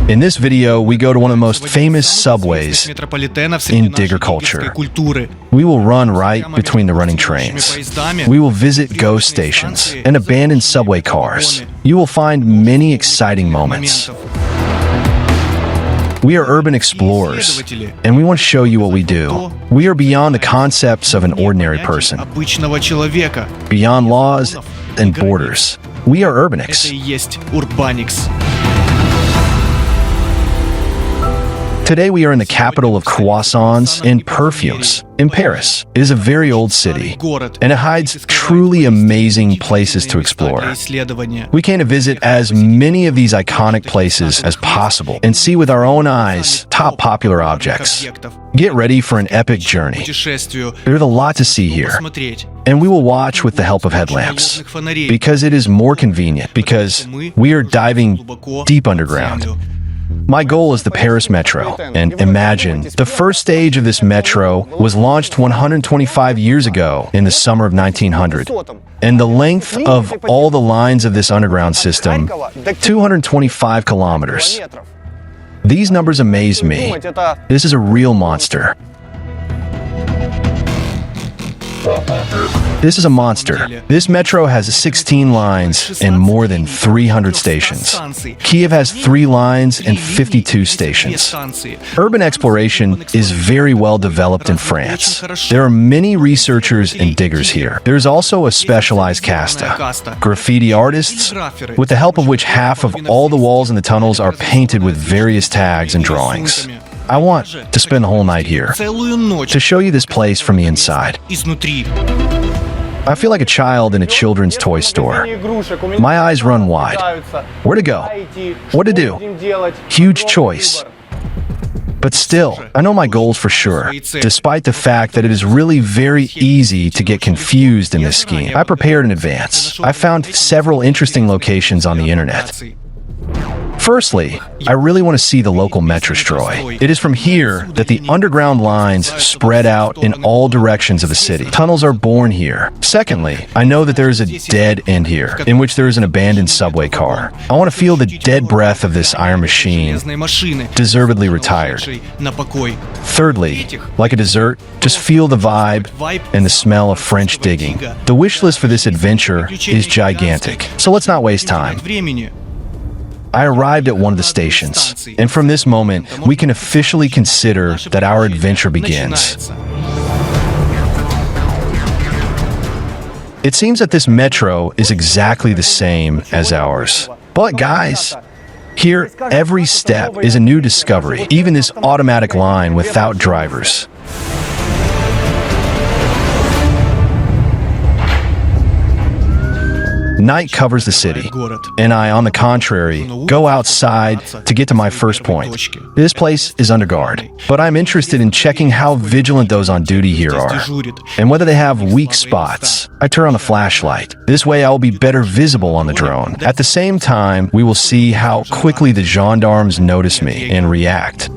In this video, we go to one of the most famous subways in digger culture. We will run right between the running trains. We will visit ghost stations and abandoned subway cars. You will find many exciting moments. We are urban explorers, and we want to show you what we do. We are beyond the concepts of an ordinary person, beyond laws and borders. We are Urbanx. Today we are in the capital of croissants and perfumes, in Paris. It is a very old city, and it hides truly amazing places to explore. We came to visit as many of these iconic places as possible and see with our own eyes top popular objects. Get ready for an epic journey. There's a lot to see here, and we will watch with the help of headlamps, because it is more convenient, because we are diving deep underground. My goal is the Paris Metro, and imagine, the first stage of this metro was launched 125 years ago in the summer of 1900, and the length of all the lines of this underground system, 225 kilometers. These numbers amaze me. This is a real monster. This is a monster. This metro has 16 lines and more than 300 stations. Kiev has 3 lines and 52 stations. Urban exploration is very well developed in France. There are many researchers and diggers here. There is also a specialized casta, graffiti artists, with the help of which half of all the walls in the tunnels are painted with various tags and drawings. I want to spend the whole night here, to show you this place from the inside. I feel like a child in a children's toy store. My eyes run wide. Where to go? What to do? Huge choice. But still, I know my goals for sure, despite the fact that it is really very easy to get confused in this scheme. I prepared in advance. I found several interesting locations on the internet. Firstly, I really want to see the local metro stroy. It is from here that the underground lines spread out in all directions of the city. Tunnels are born here. Secondly, I know that there is a dead end here, in which there is an abandoned subway car. I want to feel the dead breath of this iron machine, deservedly retired. Thirdly, like a dessert, just feel the vibe and the smell of French digging. The wish list for this adventure is gigantic, so let's not waste time. I arrived at one of the stations, and from this moment, we can officially consider that our adventure begins. It seems that this metro is exactly the same as ours. But guys, here every step is a new discovery, even this automatic line without drivers. Night covers the city, and I, on the contrary, go outside to get to my first point. This place is under guard, but I'm interested in checking how vigilant those on duty here are, and whether they have weak spots. I turn on the flashlight. This way I will be better visible on the drone. At the same time, we will see how quickly the gendarmes notice me and react.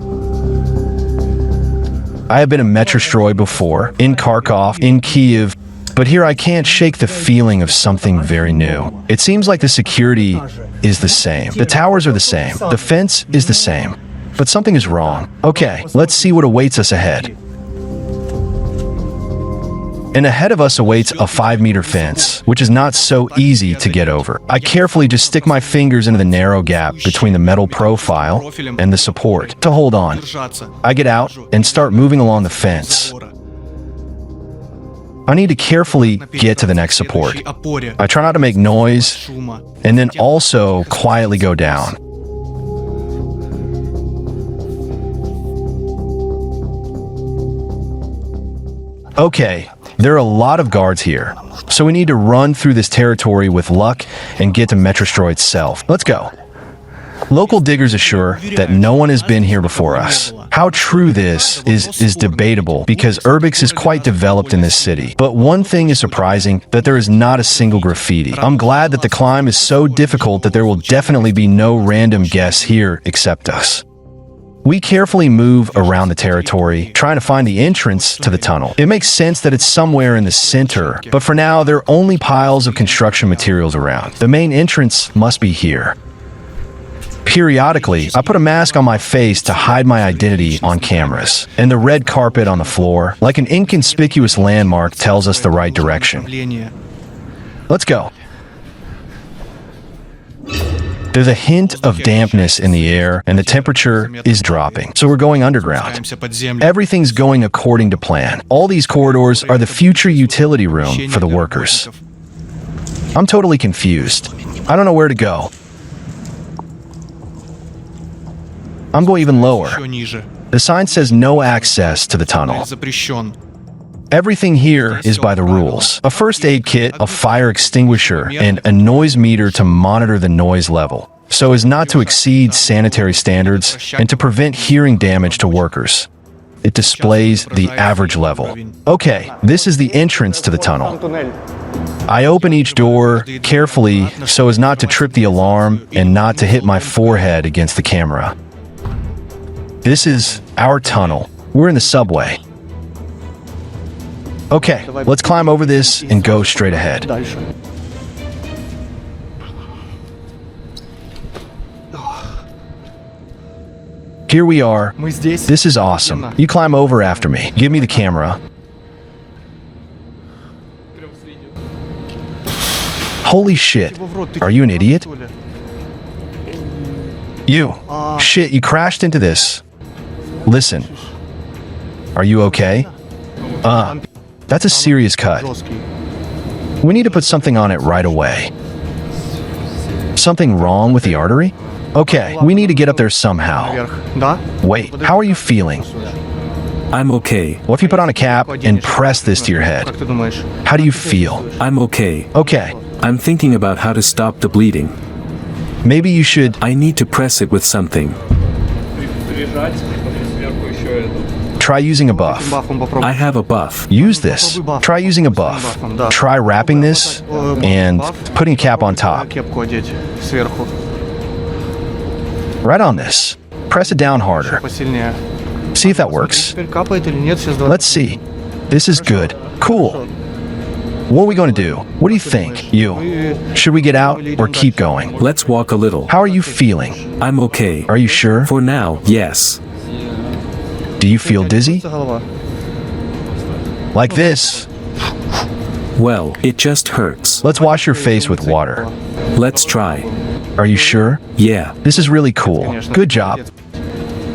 I have been in Metro Stroy before, in Kharkov, in Kiev, but here I can't shake the feeling of something very new. It seems like the security is the same. The towers are the same. The fence is the same. But something is wrong. Okay, let's see what awaits us ahead. And ahead of us awaits a 5-meter fence, which is not so easy to get over. I carefully just stick my fingers into the narrow gap between the metal profile and the support to hold on. I get out and start moving along the fence. I need to carefully get to the next support. I try not to make noise, and then also quietly go down. Okay, there are a lot of guards here, so we need to run through this territory with luck and get to Metro Stroy itself. Let's go. Local diggers assure that no one has been here before us. How true this is debatable, because Urbanx is quite developed in this city. But one thing is surprising, that there is not a single graffiti. I'm glad that the climb is so difficult that there will definitely be no random guests here except us. We carefully move around the territory, trying to find the entrance to the tunnel. It makes sense that it's somewhere in the center, but for now, there are only piles of construction materials around. The main entrance must be here. Periodically, I put a mask on my face to hide my identity on cameras. And the red carpet on the floor, like an inconspicuous landmark, tells us the right direction. Let's go. There's a hint of dampness in the air, and the temperature is dropping. So we're going underground. Everything's going according to plan. All these corridors are the future utility room for the workers. I'm totally confused. I don't know where to go. I'm going even lower. The sign says no access to the tunnel. Everything here is by the rules. A first aid kit, a fire extinguisher, and a noise meter to monitor the noise level, so as not to exceed sanitary standards and to prevent hearing damage to workers. It displays the average level. Okay, this is the entrance to the tunnel. I open each door carefully so as not to trip the alarm and not to hit my forehead against the camera. This is our tunnel. We're in the subway. Okay, let's climb over this and go straight ahead. Here we are. This is awesome. You climb over after me. Give me the camera. Holy shit. Are you an idiot? You. Shit, you crashed into this. Listen. Are you okay? That's a serious cut. We need to put something on it right away. Something wrong with the artery? Okay, we need to get up there somehow. Wait, how are you feeling? I'm okay. Well, if you put on a cap and press this to your head, how do you feel? I'm okay. Okay. I'm thinking about how to stop the bleeding. Maybe you should... I need to press it with something. Try using a buff. I have a buff. Use this. Try using a buff. Try wrapping this and putting a cap on top. Right on this. Press it down harder. See if that works. Let's see. This is good. Cool. What are we going to do? What do you think? You. Should we get out or keep going? Let's walk a little. How are you feeling? I'm okay. Are you sure? For now, yes. Do you feel dizzy? Like this. Well, it just hurts. Let's wash your face with water. Let's try. Are you sure? Yeah. This is really cool. Good job.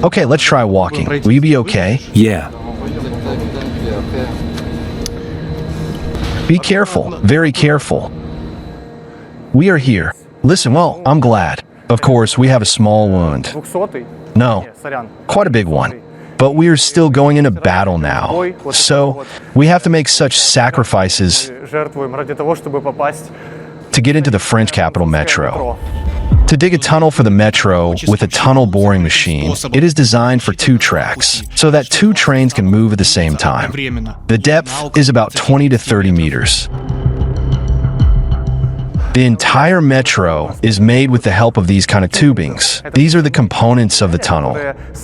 Okay, let's try walking. Will you be okay? Yeah. Be careful. Very careful. We are here. Listen, well, I'm glad. Of course, we have a small wound. No, quite a big one. But we are still going into battle now. So, we have to make such sacrifices to get into the French capital metro. To dig a tunnel for the metro with a tunnel boring machine, it is designed for 2 tracks, so that 2 trains can move at the same time. The depth is about 20 to 30 meters. The entire metro is made with the help of these kind of tubings. These are the components of the tunnel,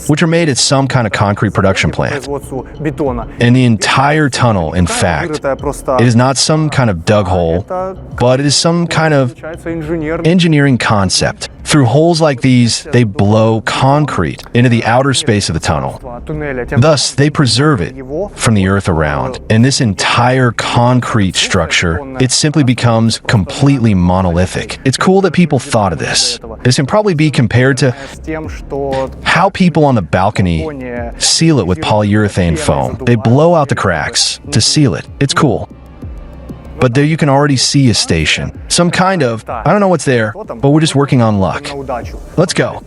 which are made at some kind of concrete production plant. And the entire tunnel, in fact, it is not some kind of dug hole, but it is some kind of engineering concept. Through holes like these, they blow concrete into the outer space of the tunnel. Thus, they preserve it from the earth around. And this entire concrete structure, it simply becomes completely monolithic. It's cool that people thought of this. This can probably be compared to how people on the balcony seal it with polyurethane foam. They blow out the cracks to seal it. It's cool. But there you can already see a station. Some kind of, I don't know what's there, but we're just working on luck. Let's go.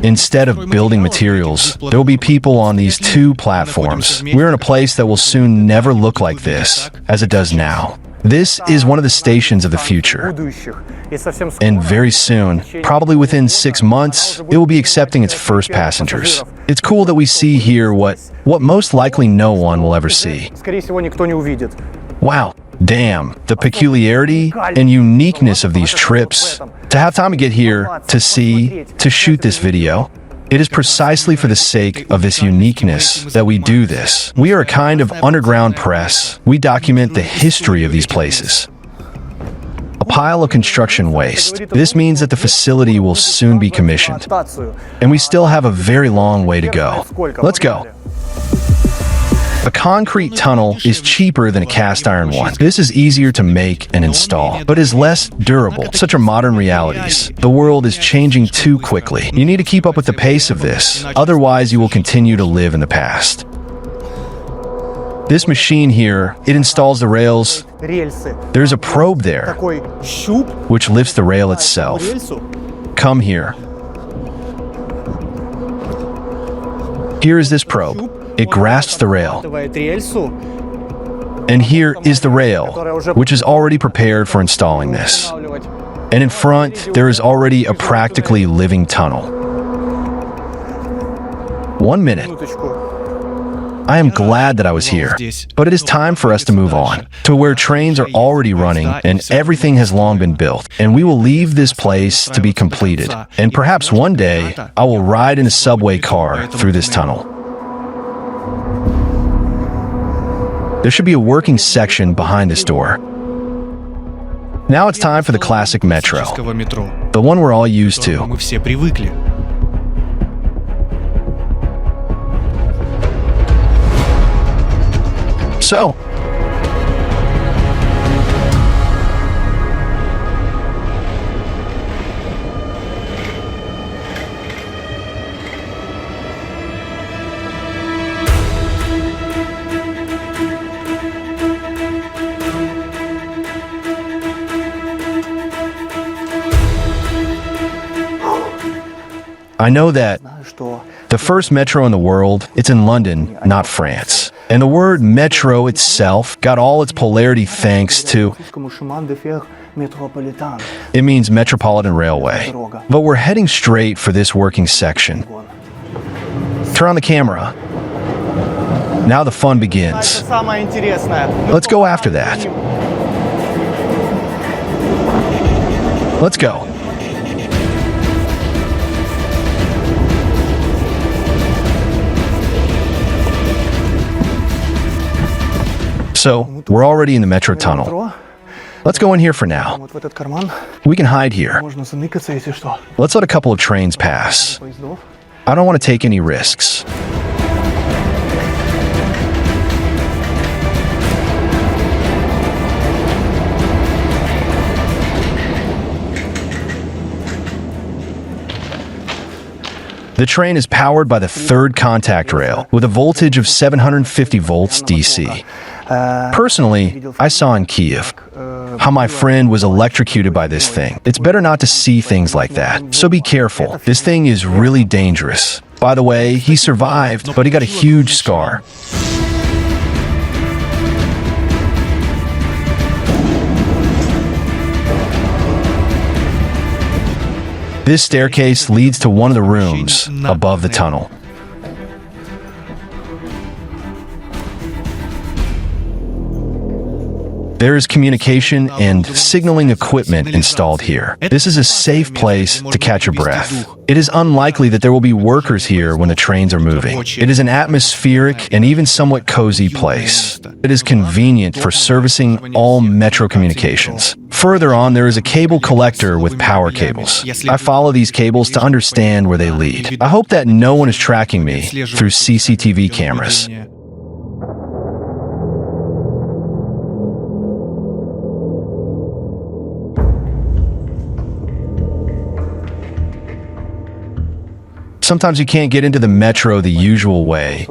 Instead of building materials, there will be people on these 2 platforms. We're in a place that will soon never look like this, as it does now. This is one of the stations of the future. And very soon, probably within 6 months, it will be accepting its first passengers. It's cool that we see here what most likely no one will ever see. Wow, damn, the peculiarity and uniqueness of these trips. To have time to get here, to shoot this video, it is precisely for the sake of this uniqueness that we do this. We are a kind of underground press. We document the history of these places. A a pile of construction waste. This means that the facility will soon be commissioned. And we still have a very long way to go. Let's go. A concrete tunnel is cheaper than a cast iron one. This is easier to make and install, but is less durable. Such are modern realities. The world is changing too quickly. You need to keep up with the pace of this, otherwise you will continue to live in the past. This machine here, it installs the rails. There's a probe there, which lifts the rail itself. Come here. Here is this probe. It grasps the rail. And here is the rail, which is already prepared for installing this. And in front, there is already a practically living tunnel. 1 minute. I am glad that I was here, but it is time for us to move on to where trains are already running and everything has long been built, and we will leave this place to be completed. And perhaps one day, I will ride in a subway car through this tunnel. There should be a working section behind this door. Now it's time for the classic metro, the one we're all used to. So, I know that the first metro in the world, it's in London, not France. And the word metro itself got all its polarity thanks to... It means Metropolitan Railway. But we're heading straight for this working section. Turn on the camera. Now the fun begins. Let's go after that. Let's go. So, we're already in the metro tunnel. Let's go in here for now. We can hide here. Let's let a couple of trains pass. I don't want to take any risks. The train is powered by the third contact rail with a voltage of 750 volts DC. Personally, I saw in Kiev how my friend was electrocuted by this thing. It's better not to see things like that, so be careful. This thing is really dangerous. By the way, he survived, but he got a huge scar. This staircase leads to one of the rooms above the tunnel. There is communication and signaling equipment installed here. This is a safe place to catch your breath. It is unlikely that there will be workers here when the trains are moving. It is an atmospheric and even somewhat cozy place. It is convenient for servicing all metro communications. Further on, there is a cable collector with power cables. I follow these cables to understand where they lead. I hope that no one is tracking me through CCTV cameras. Sometimes you can't get into the metro the usual way,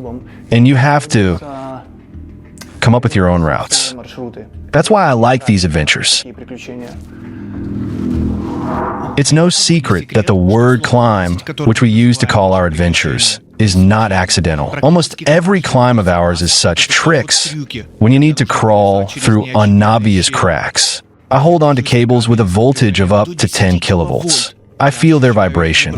and you have to come up with your own routes. That's why I like these adventures. It's no secret that the word climb, which we use to call our adventures, is not accidental. Almost every climb of ours is such tricks when you need to crawl through unobvious cracks. I hold on to cables with a voltage of up to 10 kilovolts. I feel their vibration.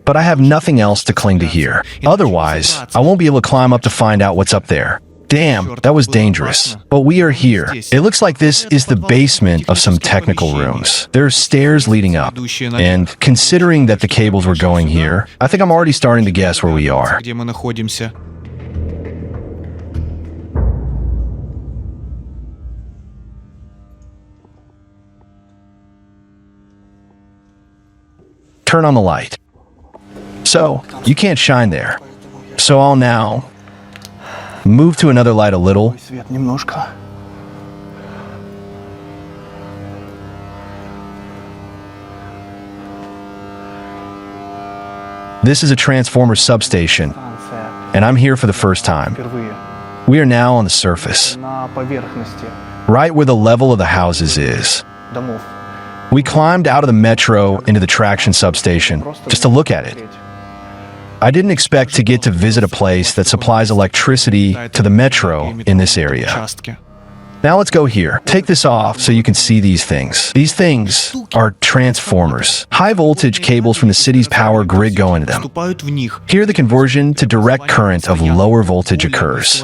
But I have nothing else to cling to here. Otherwise, I won't be able to climb up to find out what's up there. Damn, that was dangerous. But we are here. It looks like this is the basement of some technical rooms. There are stairs leading up. And considering that the cables were going here, I think I'm already starting to guess where we are. turn on the light. So, you can't shine there. So I'll now move to another light a little. Свет немножко. This is a transformer substation, Станция and I'm here for the first time. впервые We are now on the surface, на поверхности right where the level of the houses is. домов. We climbed out of the metro into the traction substation just to look at it. I didn't expect to get to visit a place that supplies electricity to the metro in this area. Now let's go here. Take this off so you can see these things. These things are transformers. High voltage cables from the city's power grid go into them. Here the conversion to direct current of lower voltage occurs.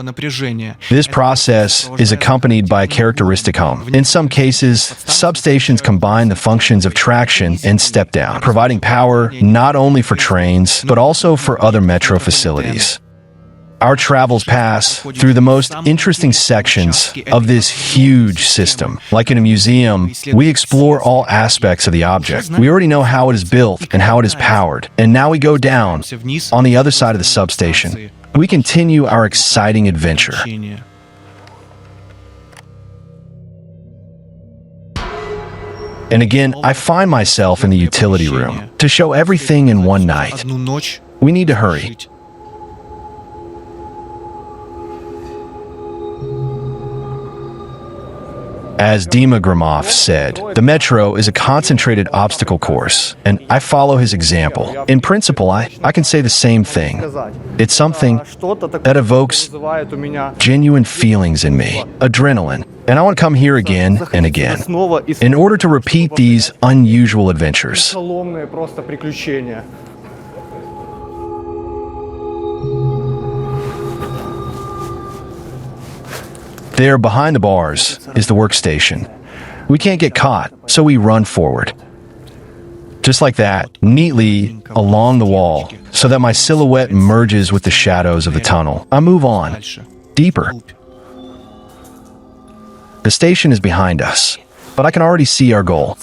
This process is accompanied by a characteristic hum. In some cases, substations combine the functions of traction and step down, providing power not only for trains, but also for other metro facilities. Our travels pass through the most interesting sections of this huge system. Like in a museum, we explore all aspects of the object. We already know how it is built and how it is powered. And now we go down on the other side of the substation. We continue our exciting adventure. And again, I find myself in the utility room. To show everything in one night, we need to hurry. As Dima Gromov said, the metro is a concentrated obstacle course, and I follow his example. In principle, I can say the same thing. It's something that evokes genuine feelings in me, adrenaline, and I want to come here again and again in order to repeat these unusual adventures. Шаломные просто приключения. There, behind the bars, is the workstation. We can't get caught, so we run forward. Just like that, neatly along the wall, so that my silhouette merges with the shadows of the tunnel. I move on, deeper. The station is behind us, but I can already see our goal.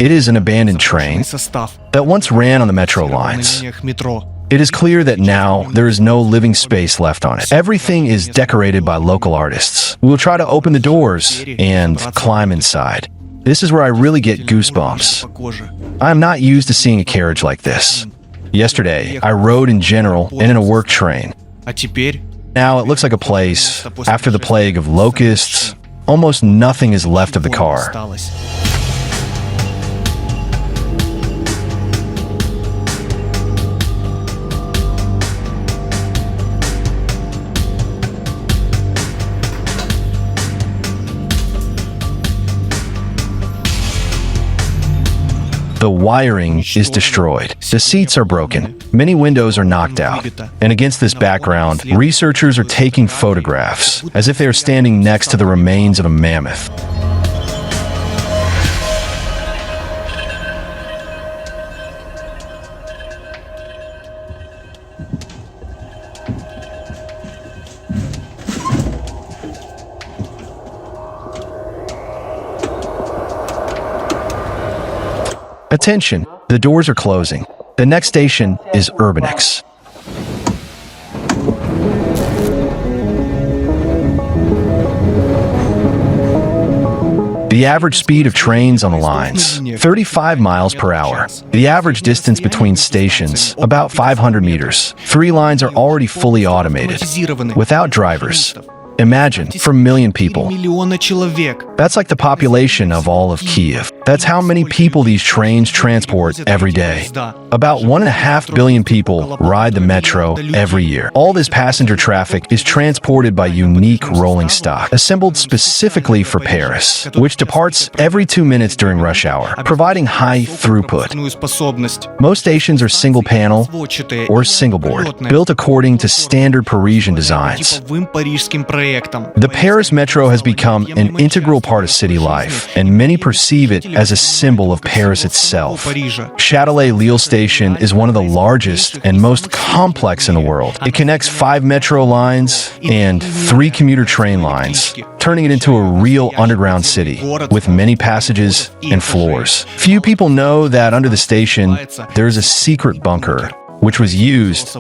It is an abandoned train that once ran on the metro lines. It is clear that now there is no living space left on it. Everything is decorated by local artists. We will try to open the doors and climb inside. This is where I really get goosebumps. I am not used to seeing a carriage like this. Yesterday, I rode in general and in a work train. Now it looks like a place after the plague of locusts. Almost nothing is left of the car. The wiring is destroyed. The seats are broken. Many windows are knocked out. And against this background, researchers are taking photographs as if they are standing next to the remains of a mammoth. Attention, the doors are closing. The next station is Urbanx. The average speed of trains on the lines, 35 miles per hour. The average distance between stations, about 500 meters. 3 lines are already fully automated, without drivers. Imagine, for a million people. That's like the population of all of Kiev. That's how many people these trains transport every day. About 1.5 billion people ride the metro every year. All this passenger traffic is transported by unique rolling stock, assembled specifically for Paris, which departs every 2 minutes during rush hour, providing high throughput. Most stations are single panel or single board, built according to standard Parisian designs. The Paris metro has become an integral part of city life, and many perceive it as a symbol of Paris itself. Châtelet Lille Station is one of the largest and most complex in the world. It connects 5 metro lines and 3 commuter train lines, turning it into a real underground city with many passages and floors. Few people know that under the station, there is a secret bunker, which was used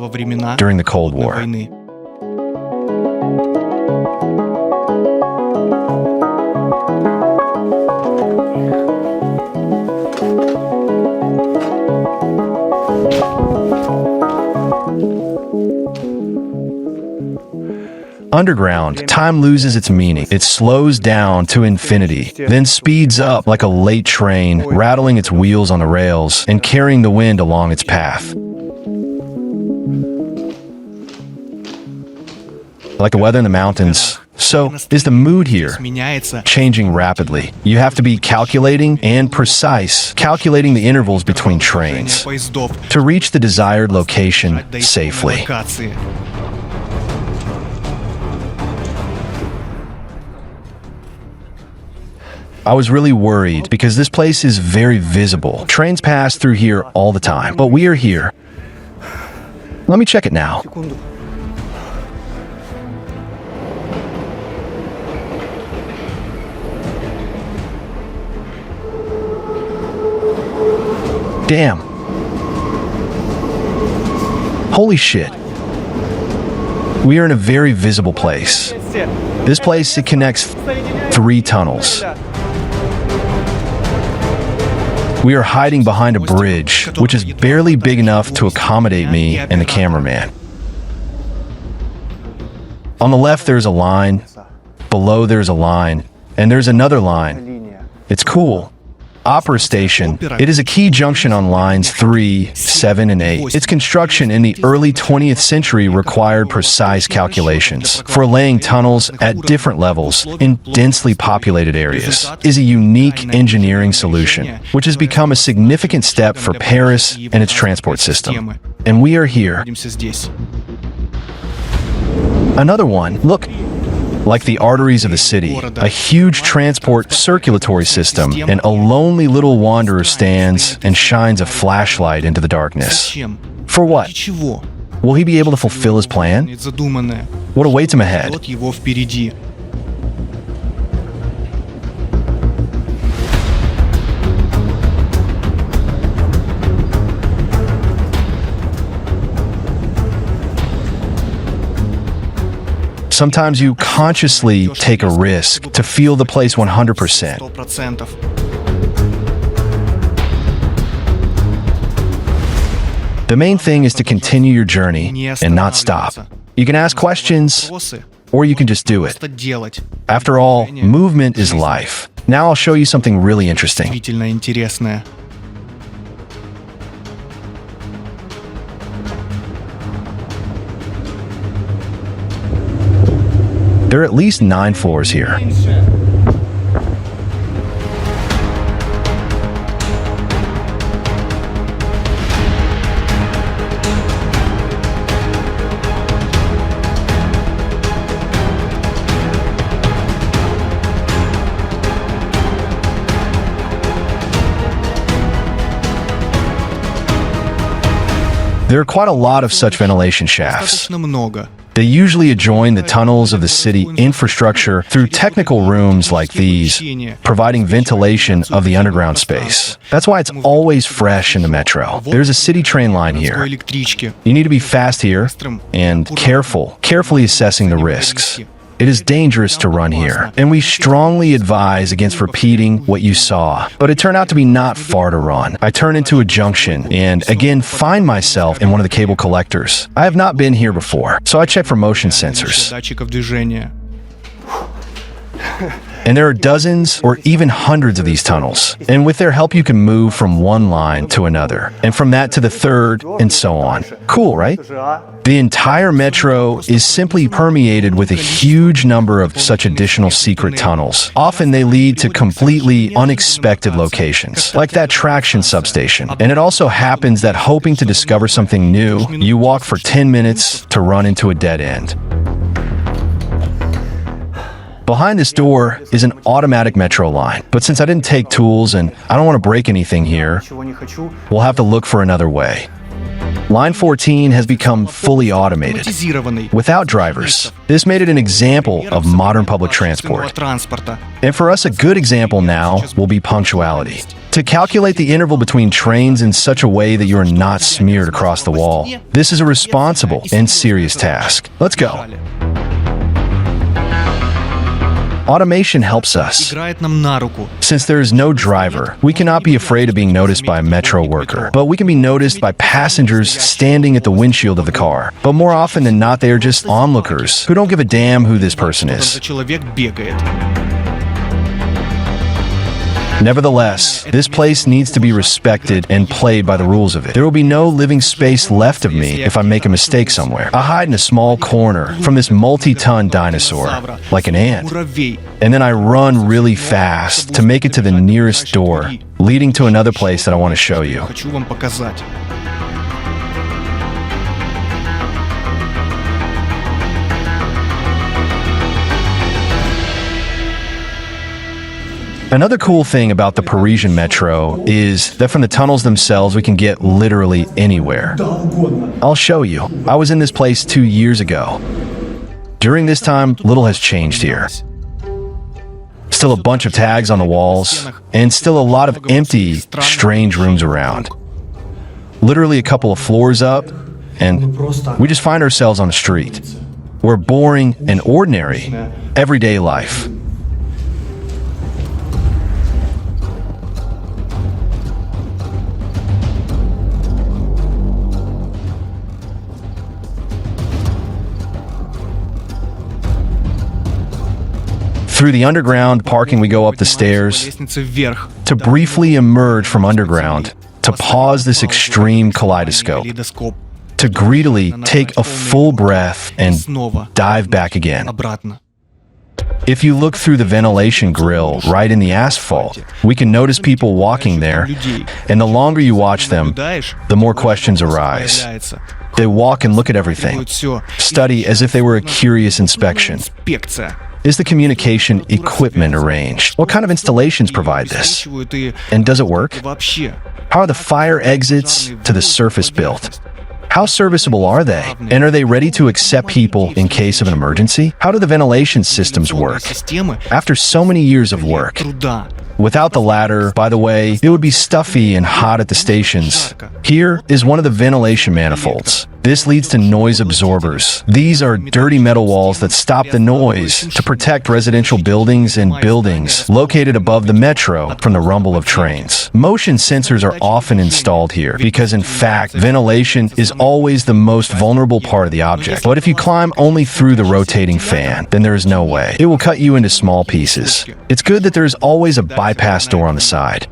during the Cold War. Underground, time loses its meaning. It slows down to infinity, then speeds up like a late train, rattling its wheels on the rails and carrying the wind along its path. Like the weather in the mountains, so is the mood here, changing rapidly. You have to be calculating and precise, calculating the intervals between trains to reach the desired location safely. I was really worried because this place is very visible. Trains pass through here all the time, but we are here. Let me check it now. Damn. Holy shit. We are in a very visible place. This place, it connects 3 tunnels. We are hiding behind a bridge, which is barely big enough to accommodate me and the cameraman. On the left, there's a line. Below, there's a line. And there's another line. It's cool. Opera Station. It is a key junction on lines 3, 7, and 8. Its construction in the early 20th century required precise calculations for laying tunnels at different levels in densely populated areas. It is a unique engineering solution, which has become a significant step for Paris and its transport system. And we are here. Another one. Look. Like the arteries of the city, a huge transport circulatory system, and a lonely little wanderer stands and shines a flashlight into the darkness. For what? Will he be able to fulfill his plan? What awaits him ahead? Sometimes you consciously take a risk to feel the place 100%. The main thing is to continue your journey and not stop. You can ask questions, or you can just do it. After all, movement is life. Now I'll show you something really interesting. There are at least 9 floors here. There are quite a lot of such ventilation shafts. They usually adjoin the tunnels of the city infrastructure through technical rooms like these, providing ventilation of the underground space. That's why it's always fresh in the metro. There's a city train line here. You need to be fast here and carefully assessing the risks. It is dangerous to run here, and we strongly advise against repeating what you saw. But it turned out to be not far to run. I turn into a junction and again find myself in one of the cable collectors. I have not been here before, so I check for motion sensors. And there are dozens or even hundreds of these tunnels. And with their help, you can move from one line to another, and from that to the third, and so on. Cool, right? The entire metro is simply permeated with a huge number of such additional secret tunnels. Often they lead to completely unexpected locations, like that traction substation. And it also happens that hoping to discover something new, you walk for 10 minutes to run into a dead end. Behind this door is an automatic metro line, but since I didn't take tools and I don't want to break anything here, we'll have to look for another way. Line 14 has become fully automated, without drivers. This made it an example of modern public transport. And for us, a good example now will be punctuality. To calculate the interval between trains in such a way that you are not smeared across the wall, this is a responsible and serious task. Let's go. Automation helps us. Since there is no driver, we cannot be afraid of being noticed by a metro worker, but we can be noticed by passengers standing at the windshield of the car. But more often than not, they are just onlookers who don't give a damn who this person is. Nevertheless, this place needs to be respected and played by the rules of it. There will be no living space left of me if I make a mistake somewhere. I hide in a small corner from this multi-ton dinosaur, like an ant. And then I run really fast to make it to the nearest door, leading to another place that I want to show you. Another cool thing about the Parisian metro is that from the tunnels themselves, we can get literally anywhere. I'll show you. I was in this place 2 years ago. During this time, little has changed here. Still a bunch of tags on the walls, and still a lot of empty, strange rooms around. Literally a couple of floors up, and we just find ourselves on the street. We're boring and ordinary, everyday life. Through the underground parking, we go up the stairs to briefly emerge from underground, to pause this extreme kaleidoscope, to greedily take a full breath and dive back again. If you look through the ventilation grill right in the asphalt, we can notice people walking there, and the longer you watch them, the more questions arise. They walk and look at everything, study as if they were a curious inspection. Is the communication equipment arranged? What kind of installations provide this? And does it work? How are the fire exits to the surface built? How serviceable are they? And are they ready to accept people in case of an emergency? How do the ventilation systems work? After so many years of work, without the ladder, by the way, it would be stuffy and hot at the stations. Here is one of the ventilation manifolds. This leads to noise absorbers. These are dirty metal walls that stop the noise to protect residential buildings and buildings located above the metro from the rumble of trains. Motion sensors are often installed here because, in fact, ventilation is always the most vulnerable part of the object. But if you climb only through the rotating fan, then there is no way. It will cut you into small pieces. It's good that there is always a bypass door on the side.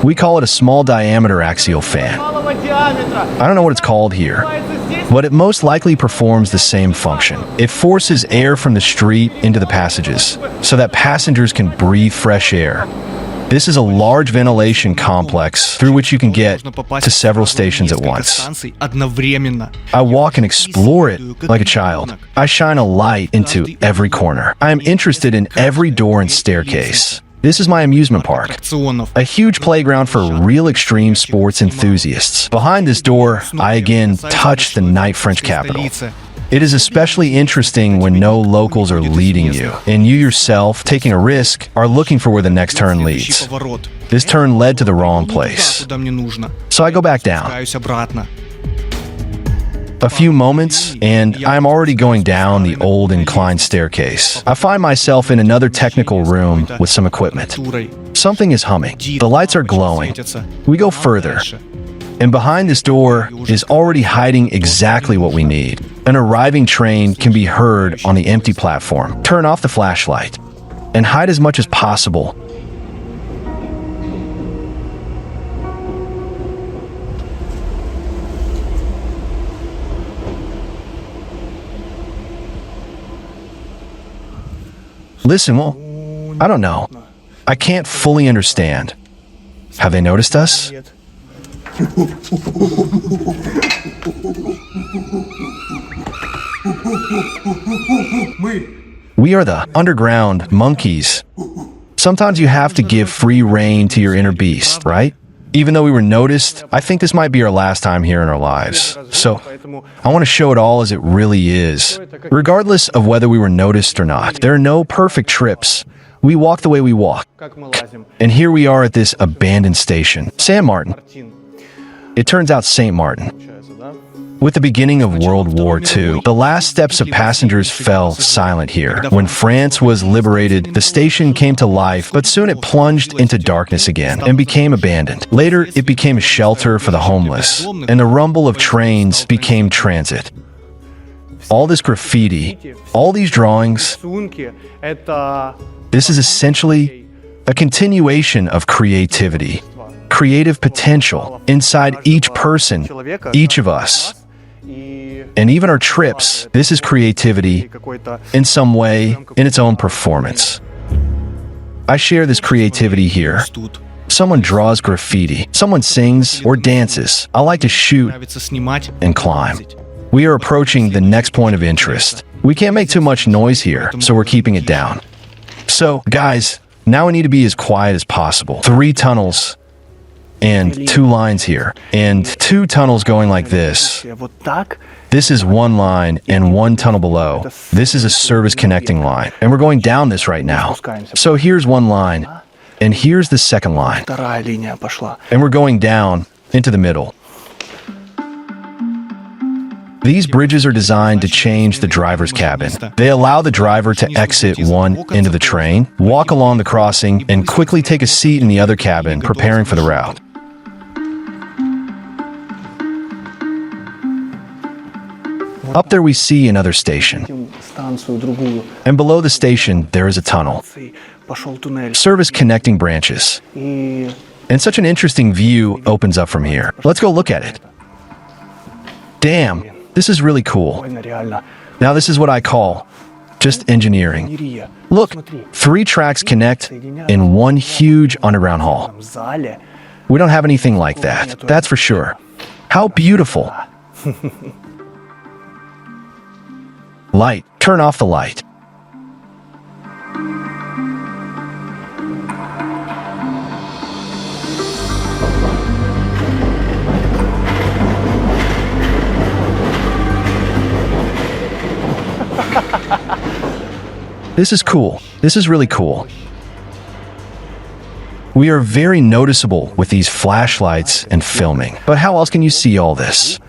We call it a small diameter axial fan. I don't know what it's called here, but it most likely performs the same function. It forces air from the street into the passages so that passengers can breathe fresh air. This is a large ventilation complex through which you can get to several stations at once. I walk and explore it like a child. I shine a light into every corner. I am interested in every door and staircase. This is my amusement park, a huge playground for real extreme sports enthusiasts. Behind this door, I again touch the night French capital. It is especially interesting when no locals are leading you, and you yourself, taking a risk, are looking for where the next turn leads. This turn led to the wrong place, so I go back down. A few moments, and I'm already going down the old inclined staircase. I find myself in another technical room with some equipment. Something is humming. The lights are glowing. We go further, and behind this door is already hiding exactly what we need. An arriving train can be heard on the empty platform. Turn off the flashlight and hide as much as possible. Listen, well, I don't know. I can't fully understand. Have they noticed us? We are the underground monkeys. Sometimes you have to give free rein to your inner beast, right? Even though we were noticed, I think this might be our last time here in our lives. So, I want to show it all as it really is. Regardless of whether we were noticed or not, there are no perfect trips. We walk the way we walk. And here we are at this abandoned station, San Martin. It turns out St. Martin. With the beginning of World War II, the last steps of passengers fell silent here. When France was liberated, the station came to life, but soon it plunged into darkness again and became abandoned. Later, it became a shelter for the homeless, and the rumble of trains became transit. All this graffiti, all these drawings, this is essentially a continuation of creativity, creative potential inside each person, each of us. And even our trips, this is creativity in some way, in its own performance. I share this creativity here. Someone draws graffiti, someone sings or dances. I like to shoot and climb. We are approaching the next point of interest. We can't make too much noise here, so we're keeping it down. So, guys, now we need to be as quiet as possible. 3 tunnels and 2 lines here, and 2 tunnels going like this. This is 1 line and 1 tunnel below. This is a service connecting line, and we're going down this right now. So here's 1 line, and here's the 2nd line. And we're going down into the middle. These bridges are designed to change the driver's cabin. They allow the driver to exit one end of the train, walk along the crossing, and quickly take a seat in the other cabin, preparing for the route. Up there we see another station. And below the station, there is a tunnel. Service connecting branches. And such an interesting view opens up from here. Let's go look at it. Damn, this is really cool. Now this is what I call just engineering. Look, 3 tracks connect in one huge underground hall. We don't have anything like that, that's for sure. How beautiful. Light. Turn off the light. This is cool. This is really cool. We are very noticeable with these flashlights and filming. But how else can you see all this?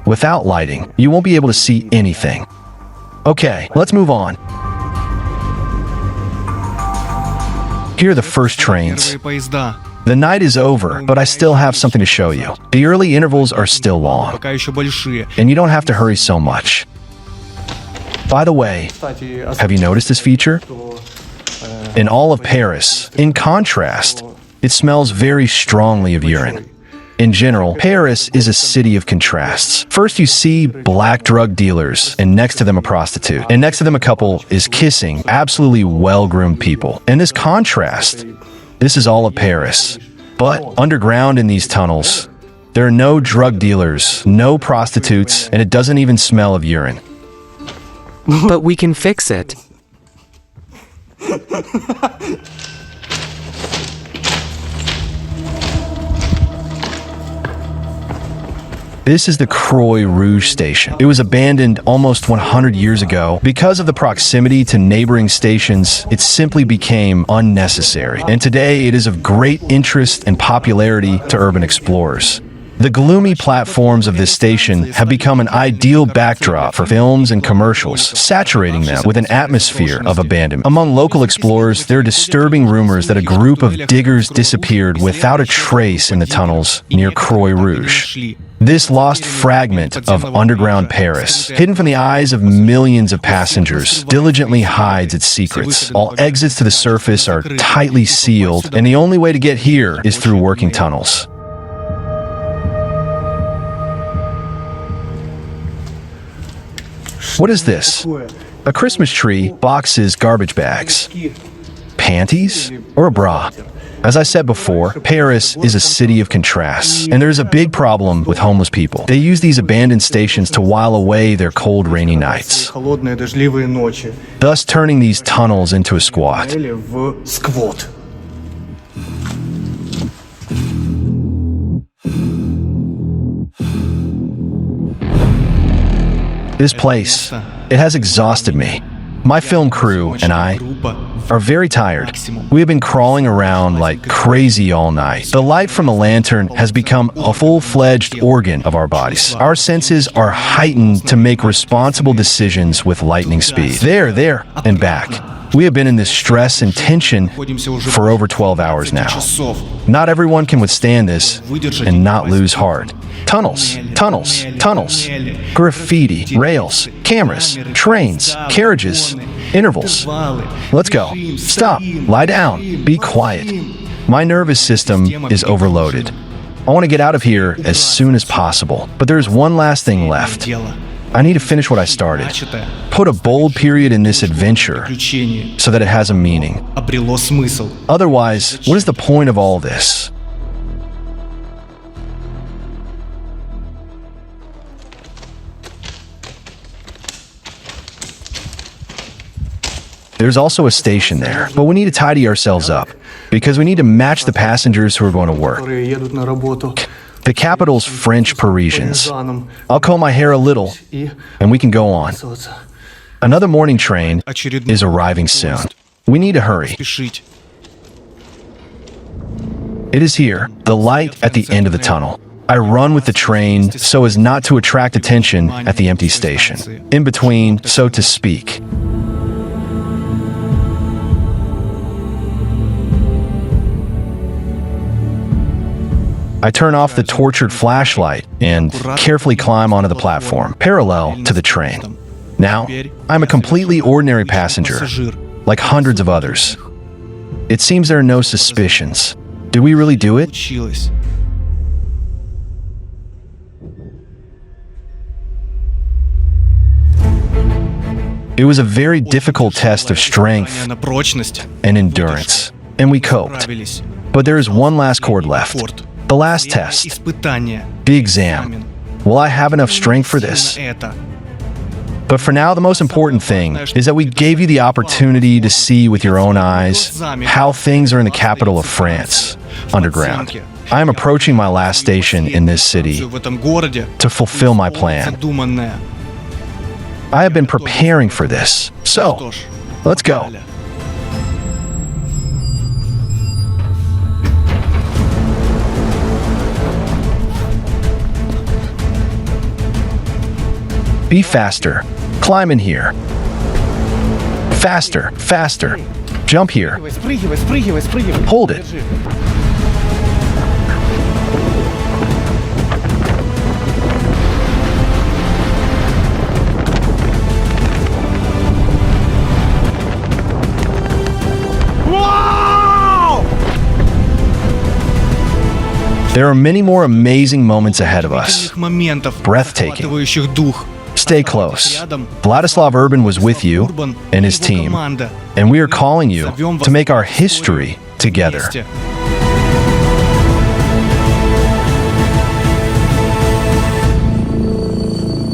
Without lighting, you won't be able to see anything. Okay, let's move on. Here are the first trains. The night is over, but I still have something to show you. The early intervals are still long, and you don't have to hurry so much. By the way, have you noticed this feature? In all of Paris, in contrast, it smells very strongly of urine. In general, Paris is a city of contrasts. First you see black drug dealers, and next to them a prostitute. And next to them a couple is kissing absolutely well-groomed people. And this contrast, this is all of Paris. But underground in these tunnels, there are no drug dealers, no prostitutes, and it doesn't even smell of urine. But we can fix it. This is the Croix Rouge station. It was abandoned almost 100 years ago. Because of the proximity to neighboring stations, it simply became unnecessary. And today, it is of great interest and popularity to urban explorers. The gloomy platforms of this station have become an ideal backdrop for films and commercials, saturating them with an atmosphere of abandonment. Among local explorers, there are disturbing rumors that a group of diggers disappeared without a trace in the tunnels near Croix Rouge. This lost fragment of underground Paris, hidden from the eyes of millions of passengers, diligently hides its secrets. All exits to the surface are tightly sealed, and the only way to get here is through working tunnels. What is this? A Christmas tree, boxes, garbage bags. Panties? Or a bra? As I said before, Paris is a city of contrasts, and there's a big problem with homeless people. They use these abandoned stations to while away their cold, rainy nights, Холодные дождливые ночи. thus turning these tunnels into a squat. Или в сквот. This place, it has exhausted me. My film crew and I are very tired. We have been crawling around like crazy all night. The light from the lantern has become a full-fledged organ of our bodies. Our senses are heightened to make responsible decisions with lightning speed. There, and back. We have been in this stress and tension for over 12 hours now. Not everyone can withstand this and not lose heart. Tunnels, graffiti, rails, cameras, trains, carriages, intervals. Let's go. Stop. Lie down. Be quiet. My nervous system is overloaded. I want to get out of here as soon as possible, but there's one last thing left. I need to finish what I started. Put a bold period in this adventure so that it has a meaning. Otherwise, what is the point of all this? There's also a station there, but we need to tidy ourselves up because we need to match the passengers who are going to work. Которые едут на работу. The capital's French Parisians. Kreosaном. I'll comb my hair a little, И and we can go on. солнце. Another morning train is arriving soon. We need to hurry. It is here, the light at the end of the tunnel. I run with the train so as not to attract attention at the empty station. In between, so to speak. I turn off the tortured flashlight and carefully climb onto the platform, parallel to the train. Now, I'm a completely ordinary passenger, like hundreds of others. It seems there are no suspicions. Did we really do it? It was a very difficult test of strength and endurance, and we coped. But there is one last chord left. The last test. The exam. Will I have enough strength for this? But for now, the most important thing is that we gave you the opportunity to see with your own eyes how things are in the capital of France, underground. I am approaching my last station in this city to fulfill my plan. I have been preparing for this, so let's go. Be faster. Climb in here. Faster, faster. Jump here. Спрыгивай, спрыгивай, спрыгивай. Hold it. There are many more amazing moments ahead of us. Breathtaking. Stay close. Vladislav Urban was with you and his team, and we are calling you to make our history together.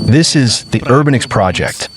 This is the Urbanx project.